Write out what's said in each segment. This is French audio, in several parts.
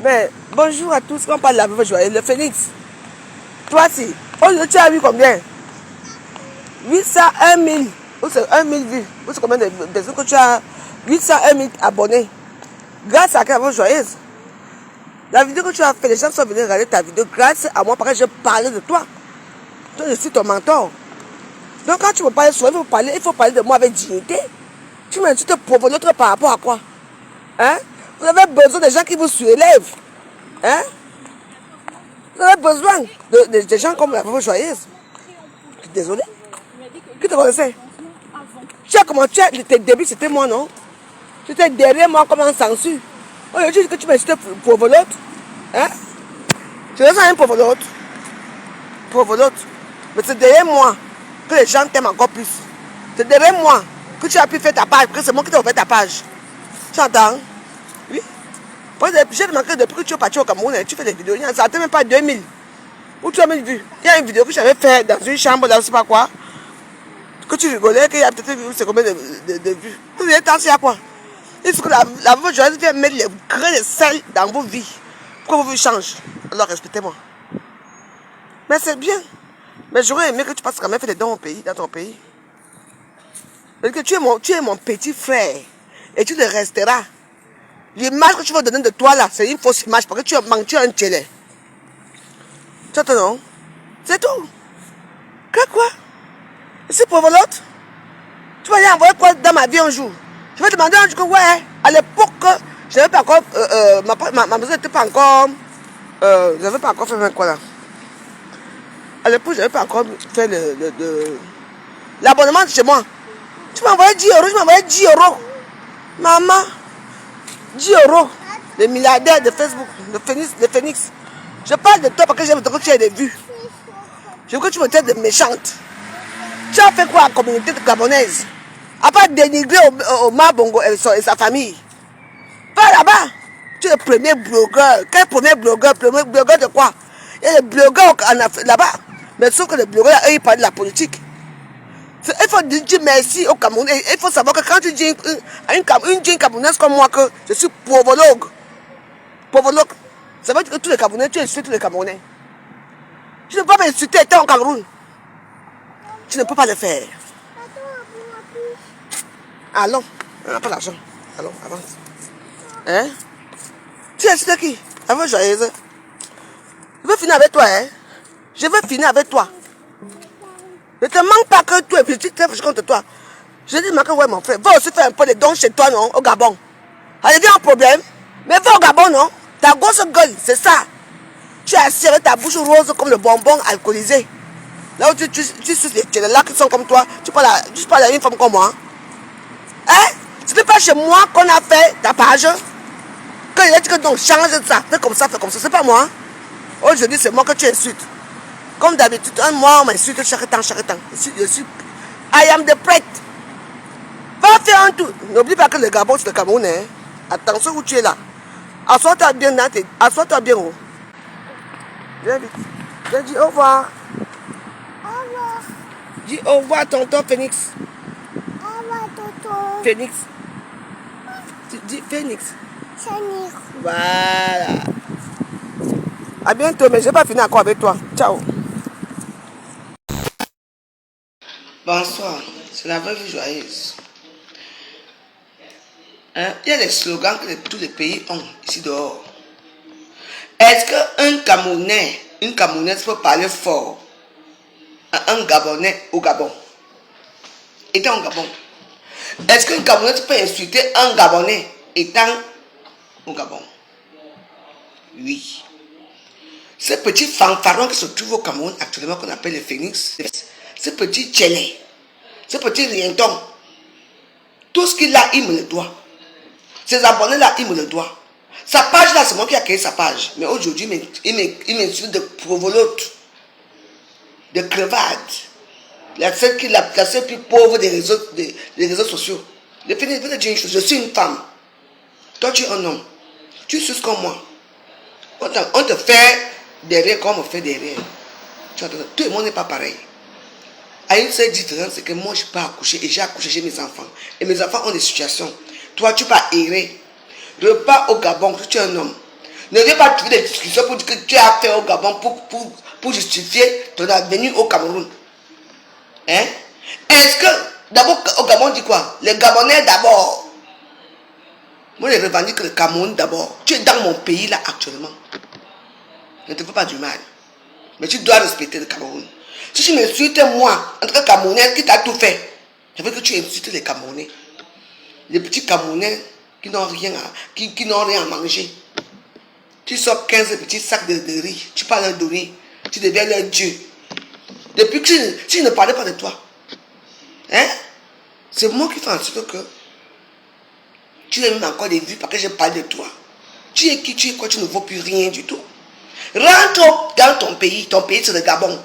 Mais bonjour à tous, quand on parle de la veuve joyeuse, le phénix. Toi, si. Aujourd'hui, tu as vu combien? 800, 1000. Ou c'est 1000 vues. Ou c'est combien de personnes que tu as? 800, 1000 abonnés. Grâce à la veuve joyeuse. La vidéo que tu as fait, les gens sont venus regarder ta vidéo grâce à moi parce que je parlais de toi. Toi, je suis ton mentor. Donc, quand tu me parles souvent, il faut parler de moi avec dignité. Tu m'insultes pour l'autre par rapport à quoi? Hein? Vous avez besoin de gens qui vous surélèvent. Hein? Vous avez besoin de gens comme la veuve joyeuse. Désolé. Qui te connaissait? Tu as commencé, tes débuts, c'était moi, non? Tu étais derrière moi comme un censure. Aujourd'hui, tu dis que tu m'insultes pour l'autre. Hein? Tu ne sens rien pour l'autre. Pour l'autre. Mais c'est derrière moi que les gens t'aiment encore plus. C'est derrière moi que tu as pu faire ta page, parce que c'est moi qui t'ai ouvert ta page. Tu entends? Oui. J'ai remarqué depuis que tu es parti au Cameroun, tu fais des vidéos, ça n'atteint même pas 2000. Où tu as mis vues. Il y a une vidéo que j'avais fait dans une chambre, là, je ne sais pas quoi. Que tu rigolais, qu'il y a peut-être vu, c'est combien de vues. Vous voyez, tant c'est à quoi? Il faut que la veuve joyeuse vienne mettre les grains de sel dans vos vies. Pour que vos vies changent. Alors respectez-moi. Mais c'est bien. Mais j'aurais aimé que tu passes quand même faire des dons au pays, dans ton pays. Parce que tu es mon petit frère. Et tu le resteras. L'image que tu vas donner de toi là, c'est une fausse image parce que tu es un télé. Tu entends non? C'est tout. Que quoi? C'est pour l'autre. Tu vas y envoyer quoi dans ma vie un jour? Je vais te demander un jour que ouais, à l'époque, je n'avais pas encore, ma maison n'était pas encore, je n'avais pas encore fait quoi là? À l'époque, je n'avais pas encore fait l'abonnement de chez moi. Tu m'as envoyé 10 euros, je m'as envoyé 10 euros. Maman, 10 euros. Les milliardaires de Facebook, le Phénix. Je parle de toi parce que j'aime que tu aies des vues. Je veux que tu me traites de méchante. Tu as fait quoi à la communauté gabonaise? À part dénigrer au Mabongo et sa famille. Va là-bas. Tu es le premier blogueur. Quel premier blogueur? Premier blogueur de quoi? Il y a des blogueurs en Afrique là-bas. Mais sauf que les blogueurs, eux, ils parlent de la politique. Il faut dire merci au Cameroun. Il faut savoir que quand tu dis une jeune camerounaise comme moi que je suis pauvologue. Pauvologue. Ça veut dire que tous les Camerounais, tu insultes tous les Camerounais. Tu ne peux pas m'insulter étant au Cameroun. Tu ne peux pas le faire. Allons. On n'a pas l'argent. Allons, avance. Hein? Tu insultes qui? La veuve joyeuse. Je veux finir avec toi, hein? Je veux finir avec toi. Ne te manque pas que tu es petit, très fâché contre toi. Je dis, que ouais, mon frère, va aussi faire un peu de dons chez toi, non, au Gabon. Ça devient un problème. Mais va au Gabon, non? Ta grosse gueule, c'est ça. Tu as serré ta bouche rose comme le bonbon alcoolisé. Là où tu es là qui sont comme toi, tu parles à une femme comme moi. Hein? C'était pas chez moi qu'on a fait ta page. Quand il a dit que donc change ça, fais comme ça, c'est pas moi. Aujourd'hui, c'est moi que tu insultes. Comme d'habitude, moi, on m'insulte chaque temps. Je suis. I am the prêtre. Va faire un tour. N'oublie pas que le Gabon, c'est le Cameroun. Hein? Attention où tu es là. Assois-toi bien, assois-toi bien haut. Viens vite. Viens dire au revoir. Au revoir. Dis au revoir, tonton Phénix. Au revoir, tonton. Phénix. Tu dis Phénix. Phénix. Voilà. A bientôt, mais je n'ai pas fini encore avec toi. Ciao. Bonsoir, c'est la veuve joyeuse. Hein? Il y a des slogans que tous les pays ont ici dehors. Est-ce qu'un Camerounais, une Camerounaise peut parler fort à un Gabonais au Gabon? Étant au Gabon. Est-ce qu'une Camerounaise peut insulter un Gabonais étant au Gabon? Oui. Ces petits fanfarons qui se trouvent au Cameroun actuellement, qu'on appelle les Phénix, ces petits tchélés, ces petits rientons, tout ce qu'il a, il me le doit. Ces abonnés-là, il me le doit. Sa page-là, c'est moi qui ai créé sa page. Mais aujourd'hui, il m'insulte de provolote, de crevade. La seule plus pauvre des réseaux sociaux. Je vais te dire une chose, je suis une femme. Toi, tu es un homme. Tu es comme moi. On te fait derrière comme on fait derrière. Tu entends? Tout le monde n'est pas pareil. À une seule différence, c'est que moi, je peux accoucher et j'ai accouché chez mes enfants. Et mes enfants ont des situations. Toi, tu peux errer. Repas au Gabon, tu es un homme. Ne viens pas trouver des discussions pour dire que tu as fait au Gabon pour justifier ton venue au Cameroun. Hein? Est-ce que, d'abord, au Gabon, on dit quoi? Les Gabonais d'abord. Moi, je revendique le Cameroun d'abord. Tu es dans mon pays là actuellement. Ne te fais pas du mal. Mais tu dois respecter le Cameroun. Si tu m'insultes moi, en tant que Camerounais qui t'a tout fait, je veux que tu insultes les Camerounais. Les petits Camerounais qui n'ont rien à manger. Tu sors 15 petits sacs de riz, tu parles de riz, tu deviens leur Dieu. Depuis que tu ne parlais pas de toi. Hein? C'est moi qui fais en sorte que tu as même encore des vues parce que je parle de toi. Tu es qui, tu es quoi, tu ne vaux plus rien du tout. Rentre dans ton pays c'est le Gabon.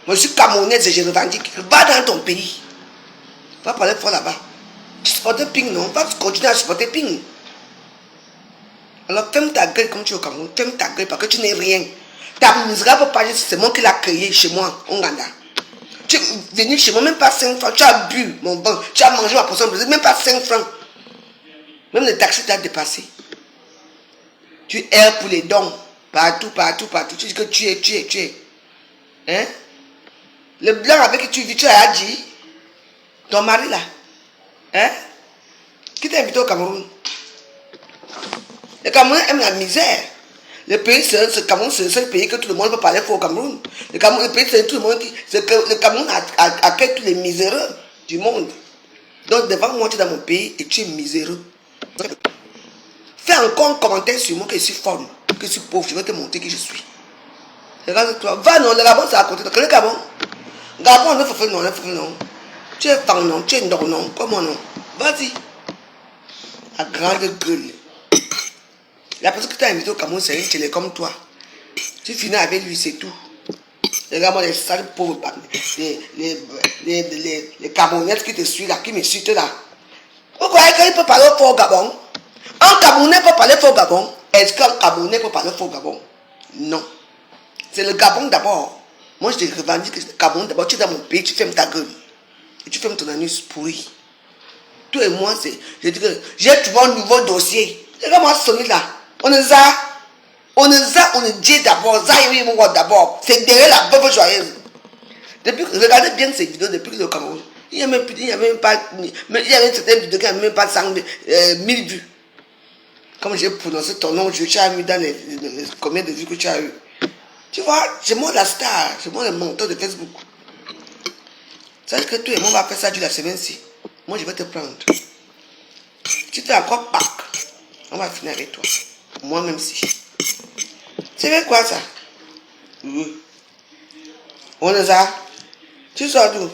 Moi je suis Camerounaise et je revendique. Va dans ton pays. Va parler fort là-bas. Tu supportes Ping, non? Va continuer à supporter Ping. Alors ferme ta gueule comme tu es au Cameroun. Ferme ta gueule parce que tu n'es rien. Ta misérable page, c'est moi qui l'ai créé chez moi, au Ghana. Tu es venu chez moi, même pas 5 francs. Tu as bu mon banc. Tu as mangé ma portion, même pas 5 francs. Même le taxi t'a dépassé. Tu erres pour les dons. Partout. Tu dis que tu es. Hein? Le blanc avec qui tu vis, tu as dit. Ton mari là. Hein? Qui t'a invité au Cameroun? Le Cameroun aime la misère. Le pays, c'est le Cameroun, c'est le seul pays que tout le monde peut parler fort au Cameroun. Le pays, c'est tout le monde qui. Le Cameroun accueille tous les miséreux du monde. Donc, devant moi, tu es dans mon pays et tu es miséreux. Fais encore un commentaire sur moi que je suis folle, que je suis pauvre. Je vais te montrer qui je suis. Regarde-toi. Va, non, le Gabon, c'est à côté. Le Gabon. Gabon, non. Tu es fan, non. Tu es non. Comment non? Vas-y. À grande gueule. La personne que tu as invité au Cameroun, c'est un télé comme toi. Tu finis avec lui, c'est tout. Regarde-moi les sales pauvres, les Camerounais qui te suivent là, qui me suivent là. Vous croyez qu'il peut parler fort au Gabon? Un Camerounais peut parler fort au Gabon? Est-ce qu'un Camerounais peut parler fort au Gabon? Non. C'est le Gabon d'abord. Moi, je te revendique que c'est le Cameroun d'abord. Tu es dans mon pays, tu fermes ta gueule. Et tu fermes ton anus pourri. Toi et moi, je dis que j'ai trouvé un nouveau dossier. Regarde-moi sonner là. On nous dit d'abord, d'abord. C'est derrière la veuve joyeuse. Regardez bien ces vidéos depuis que le Cameroun. Il n'y a même pas. Il y a certaines vidéos qui n'ont même pas 1000 vues. Comme j'ai prononcé ton nom, tu as mis dans combien de vues que tu as eu. Tu vois, c'est moi la star, c'est moi le monteur de Facebook. Sache que toi et moi on va faire ça la semaine-ci. Moi je vais te prendre. Tu fais encore Pâques. On va finir avec toi. Moi-même si. Tu veux quoi ça? Oui. On est ça. Tu sors d'où?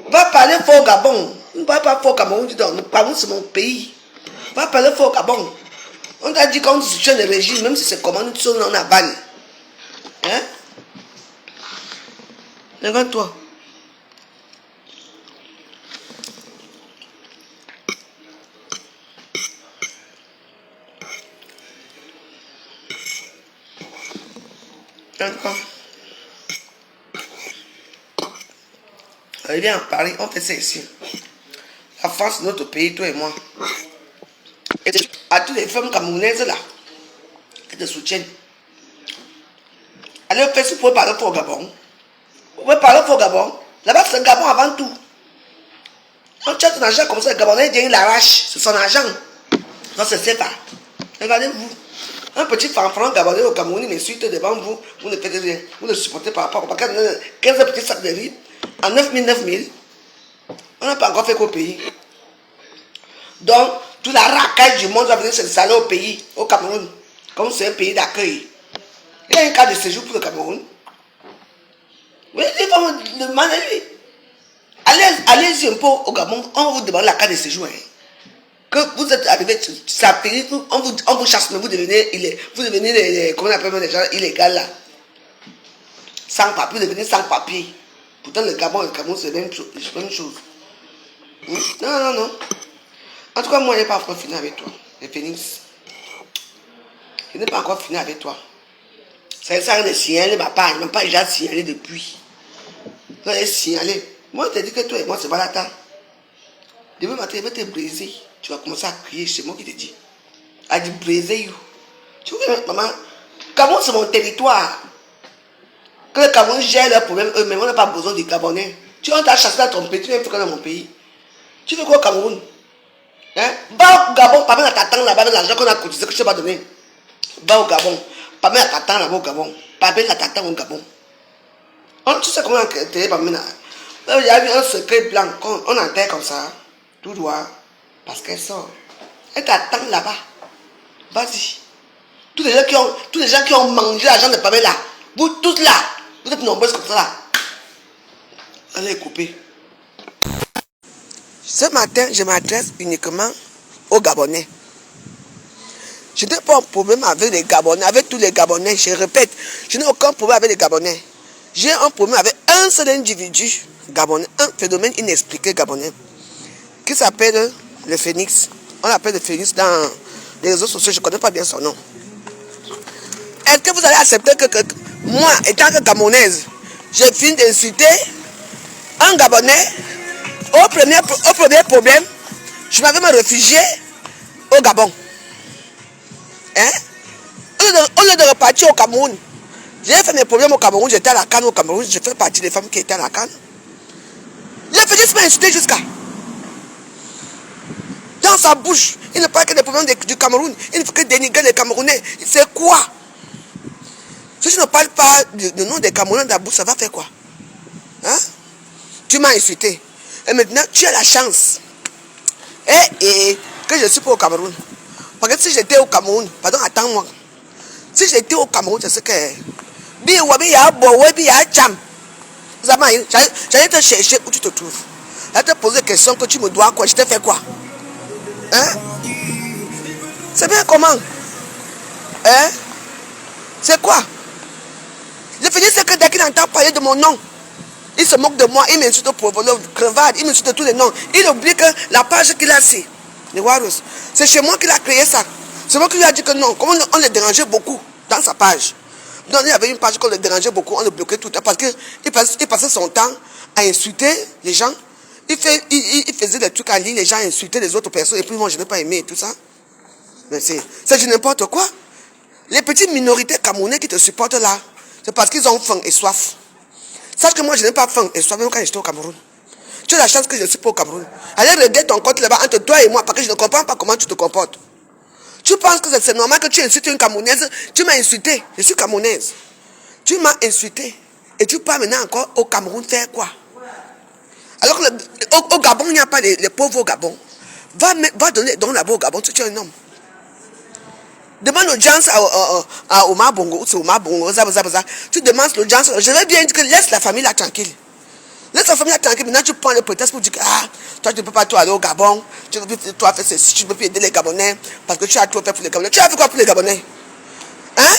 Va parler fort au Gabon. Ne parle pas fort au Cameroun, tu donnes. Cameroun c'est mon pays. Va parler fort au Gabon. On t'a dit qu'on soutient le régime, même si c'est comment nous sommes en Havane. Hein? Regarde-toi. D'accord. Il est en Paris, on fait ça ici. La France, notre pays, toi et moi. Et à toutes les femmes camerounaises là, qui te soutiennent. Allez, faites ce pour parler pour le Gabon. Vous pouvez parler pour le Gabon. Là-bas, c'est le Gabon avant tout. Quand tu as ton argent comme ça, le Gabonais, il l'arrache. C'est son argent. Non, c'est pas. Regardez-vous. Un petit fanfran Gabonais au Cameroun, il m'insulte devant vous. Vous ne faites rien. Vous ne supportez pas. Parce que 15 petits sacs de riz, en 9000. On n'a pas encore fait qu'au pays. Donc, toute la racaille du monde va venir s'installer au pays, au Cameroun. Comme c'est un pays d'accueil. Il y a un cas de séjour pour le Cameroun. Oui, il va me demander. Allez-y un peu au Gabon, on vous demande la carte de séjour. Hein. Que vous êtes arrivé, ça pays, on vous chasse, mais vous devenez comment on appelle les gens illégaux là. Sans papier, vous devenez sans papier. Pourtant, le Cameroun, c'est la même chose. Non. En tout cas, moi, je n'ai pas encore fini avec toi. Le Phoenix. Je n'ai pas encore fini avec toi. Ça sert à rien de signaler ma part. Je n'ai même pas déjà signalé depuis. Je vais signaler. Moi, je te dis que toi et moi, c'est pas la temps. Demain matin, je vais te briser. Tu vas commencer à crier. C'est moi qui te dis. a dit briser. Tu vois, maman, Cameroun c'est mon territoire. Que le Cameroun gère leurs problèmes eux-mêmes, on n'a pas besoin des Gabonais. Tu as chassé dans ton pays, tu viens faire quoi dans mon pays? Tu fais quoi au Cameroun? Hein? Va au Gabon, pas mal à t'attendre là-bas avec l'argent qu'on a cotisé que je t'ai pas donné. Va au Gabon, pas mal à t'attendre là-bas au Gabon. Pas mal à t'attendre au Gabon. Tu sais comment on a créé pas mal. Il y a eu un secret blanc, on enterre comme ça, tout droit, parce qu'elle sort. Elle t'attend là-bas. Vas-y. Tous les gens qui ont mangé l'argent de Pamela, vous tous là, vous êtes nombreuses comme ça là. Elle est coupée. Ce matin, je m'adresse uniquement aux Gabonais. Je n'ai pas un problème avec les Gabonais, avec tous les Gabonais. Je répète, je n'ai aucun problème avec les Gabonais. J'ai un problème avec un seul individu gabonais, un phénomène inexpliqué gabonais, qui s'appelle le phénix. On l'appelle le phénix dans les réseaux sociaux, je ne connais pas bien son nom. Est-ce que vous allez accepter que moi, étant que Gabonaise, je finis d'insulter un Gabonais au premier problème, je m'avais me réfugier au Gabon. Hein? Au lieu de repartir au Cameroun, j'ai fait mes problèmes au Cameroun, j'étais à la Cannes au Cameroun, je fais partie des femmes qui étaient à la Cannes. Le phénix m'a insulté jusqu'à. Dans sa bouche, il ne parle que des problèmes du Cameroun, il ne fait que dénigrer les Camerounais. C'est quoi? Si je ne parle pas du nom des Camerounais dans la bouche, ça va faire quoi? Hein? Tu m'as insulté. Et maintenant, tu as la chance. Et que je ne suis pas au Cameroun. Parce que si j'étais au Cameroun, pardon, attends-moi. Si j'étais au Cameroun, je sais que. J'allais te chercher où tu te trouves. J'allais te poser des questions que tu me dois quoi. Je t'ai fait quoi? Hein? C'est bien comment? Hein? C'est quoi? Le phénix, c'est que dès qu'il entend parler de mon nom, il se moque de moi, il m'insulte pour voler crevade, il m'insulte tous les noms. Il oublie que la page qu'il a, c'est les Warriors. C'est chez moi qu'il a créé ça. C'est moi qui lui a dit que non, comme on le dérangeait beaucoup dans sa page. Donc il y avait une page qu'on le dérangeait beaucoup, on le bloquait tout le temps parce qu'il passait son temps à insulter les gens. Il faisait des trucs en ligne, les gens insultaient les autres personnes et puis moi je n'ai pas aimé et tout ça. Mais c'est du n'importe quoi. Les petites minorités camerounaises qui te supportent là, c'est parce qu'ils ont faim et soif. Sache que moi je n'ai pas faim et soif même quand j'étais au Cameroun. Tu as la chance que je ne suis pas au Cameroun. Allez regarder ton compte là-bas entre toi et moi parce que je ne comprends pas comment tu te comportes. Tu penses que c'est normal que tu insultes une Camerounaise? Tu m'as insulté, je suis Camerounaise. Tu m'as insulté et tu pars maintenant encore au Cameroun faire quoi? Alors qu'au Gabon, il n'y a pas les pauvres au Gabon. Va donner là-bas au Gabon, tu es un homme. Demande l'audience à Omar Bongo, c'est Omar Bongo, tu demandes l'audience, je vais bien dire que laisse la famille là tranquille. Laisse la famille là tranquille, maintenant tu prends le prétexte pour dire que toi tu ne peux pas aller au Gabon, tu ne peux pas faire ceci, tu ne peux plus aider les Gabonais, parce que tu as tout fait pour les Gabonais. Tu as fait quoi pour les Gabonais? Hein?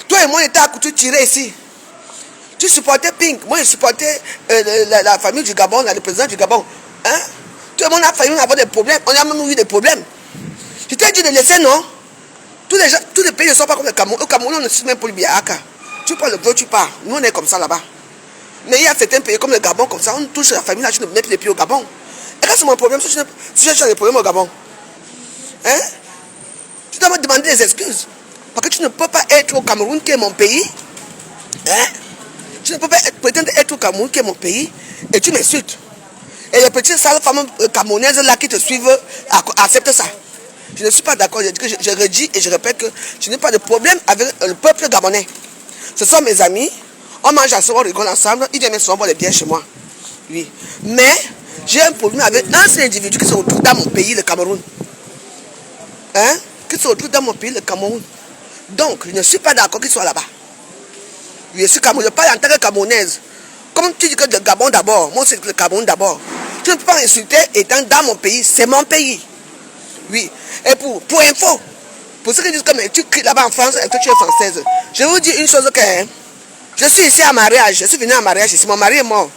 Toi et moi on était à couture tirer ici. Tu supportais Pink, moi je supportais la famille du Gabon, le président du Gabon. Hein? Tout le monde a failli avoir des problèmes, on a même eu des problèmes. Je t'ai dit de laisser, non? Tous les pays ne sont pas comme le Cameroun. Au Cameroun, on ne suit même pas le biaka. Tu prends le vol, tu pars. Nous, on est comme ça là-bas. Mais il y a certains pays comme le Gabon, comme ça, on touche la famille là, tu ne mets plus les pieds au Gabon. Et quand c'est mon problème, si j'ai des problèmes au Gabon, hein? Tu dois me demander des excuses. Parce que tu ne peux pas être au Cameroun, qui est mon pays. Hein? Tu ne peux pas prétendre être au Cameroun, qui est mon pays, et tu m'insultes. Et les petites sales femmes camerounaises là qui te suivent acceptent ça. Je ne suis pas d'accord. Je redis et je répète que je n'ai pas de problème avec le peuple gabonais. Ce sont mes amis. On mange ensemble, on rigole ensemble. Ils viennent souvent boire des bières chez moi. Oui. Mais j'ai un problème avec un seul individu qui se retrouve dans mon pays, le Cameroun. Hein? Qui se retrouve dans mon pays, le Cameroun. Donc, je ne suis pas d'accord qu'il soit là-bas. Je suis Cameroun. Je parle en tant que Camerounaise. Comme tu dis que le Gabon d'abord, moi c'est le Cameroun d'abord. Tu ne peux pas insulter étant dans mon pays. C'est mon pays. Oui. Et pour info, pour ceux qui disent que tu cries là-bas en France et que tu es française, je vous dis une chose que je suis ici à mariage, je suis venu à mariage ici, mon mari est mort.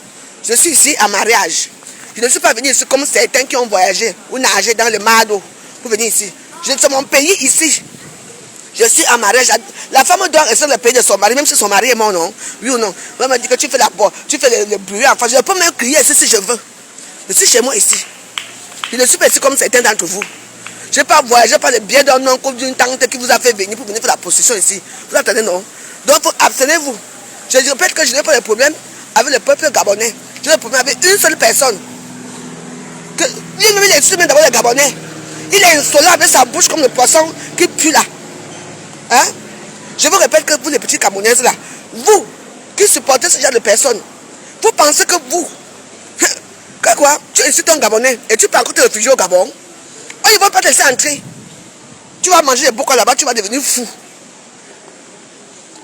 Je suis ici à mariage. Je ne suis pas venu ici comme certains qui ont voyagé ou nagé dans le Mado pour venir ici. C'est mon pays ici. Je suis à mariage. La femme doit rester dans le pays de son mari, même si son mari est mort, non? Oui ou non? On m'a dit que tu fais le bruit en France. Je peux même crier ici si je veux. Je suis chez moi ici. Je ne suis pas ici comme certains d'entre vous. Je n'ai pas voyagé par le biais d'un oncle ou d'une tante qui vous a fait venir pour venir faire la possession ici. Vous attendez, non? Donc, abstenez-vous. Je répète que je n'ai pas de problème avec le peuple gabonais. J'ai le problème avec une seule personne. Lui-même, il est sûr même d'avoir les Gabonais. Il est insolent avec sa bouche comme le poisson qui pue là. Hein? Je vous répète que vous, les petits Camerounaises là, vous qui supportez ce genre de personnes, vous pensez que vous, que quoi? Tu incites un Gabonais et tu peux encore te réfugier au Gabon. Oh, ils ne vont pas te laisser entrer. Tu vas manger des bocaux là-bas, tu vas devenir fou.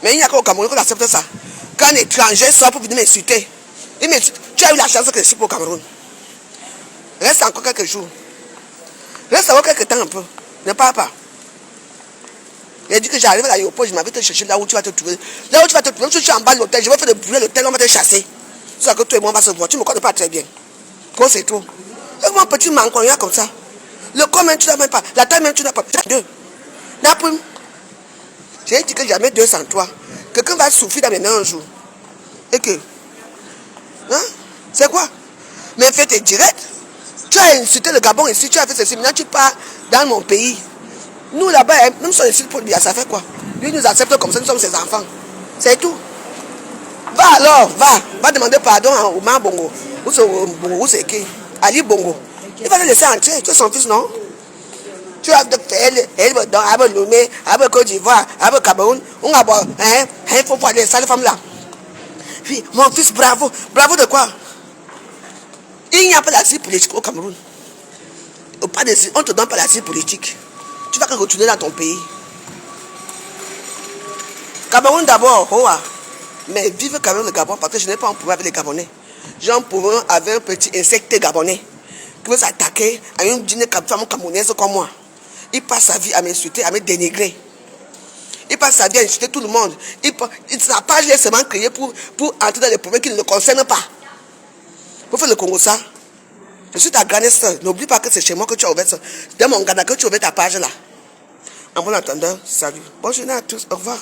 Mais il n'y a qu'au Cameroun qu'on accepte ça. Quand un étranger sort pour venir m'insulter, il m'insulte. Tu as eu la chance que je suis au Cameroun. Reste encore quelques jours. Reste encore quelques temps un peu. Ne pars pas. Il a dit que j'arrive à l'aéroport, je m'avais te chercher là où tu vas te trouver. Là où tu vas te trouver, même si tu es en bas de l'hôtel, je vais faire le bruit à l'hôtel, on va te chasser. C'est ça que toi et moi on va se voir. Tu ne me connais pas très bien. Quoi c'est tout? Et moi, petit manquant, comme ça. Le corps même tu n'as même pas. La taille même tu n'as pas. Deux. J'ai dit que jamais 203. Quelqu'un va souffrir dans mes mains un jour. Et que. Hein? C'est quoi? Mais fais tes directs. Tu as insulté le Gabon ici, tu as fait ceci. Maintenant tu pars dans mon pays. Nous là-bas, même si on insulte Paul Biya, ça fait quoi? Lui nous accepte comme ça, nous sommes ses enfants. C'est tout. Va alors, va demander pardon à Oumar Bongo. Ou c'est qui? Ali Bongo. Il va le laisser entrer, tu es son fils, non? Tu as fait dans Lomé, avec Côte d'Ivoire, avec Cameroun, on a il faut voir les sales femmes là. Puis, mon fils, bravo. Bravo de quoi? Il n'y a pas d'asile politique au Cameroun. On ne te donne pas l'asile politique. Tu vas retourner dans ton pays. Cameroun d'abord, mais vive quand même le Gabon parce que je n'ai pas un pouvoir avec les Gabonais. J'ai un pouvoir avec un petit insecte gabonais qui veut s'attaquer à une femme camerounaise comme moi. Il passe sa vie à m'insulter, à me dénigrer. Il passe sa vie à insulter tout le monde. Sa page est seulement créée pour entrer dans les problèmes qui ne le concernent pas. Pour faire le Congo ça. Je suis ta grande soeur. N'oublie pas que c'est chez moi que tu as ouvert ça. C'est dans mon Ghana que tu as ouvert ta page là. En bon attendant, salut. Bonne journée à tous. Au revoir.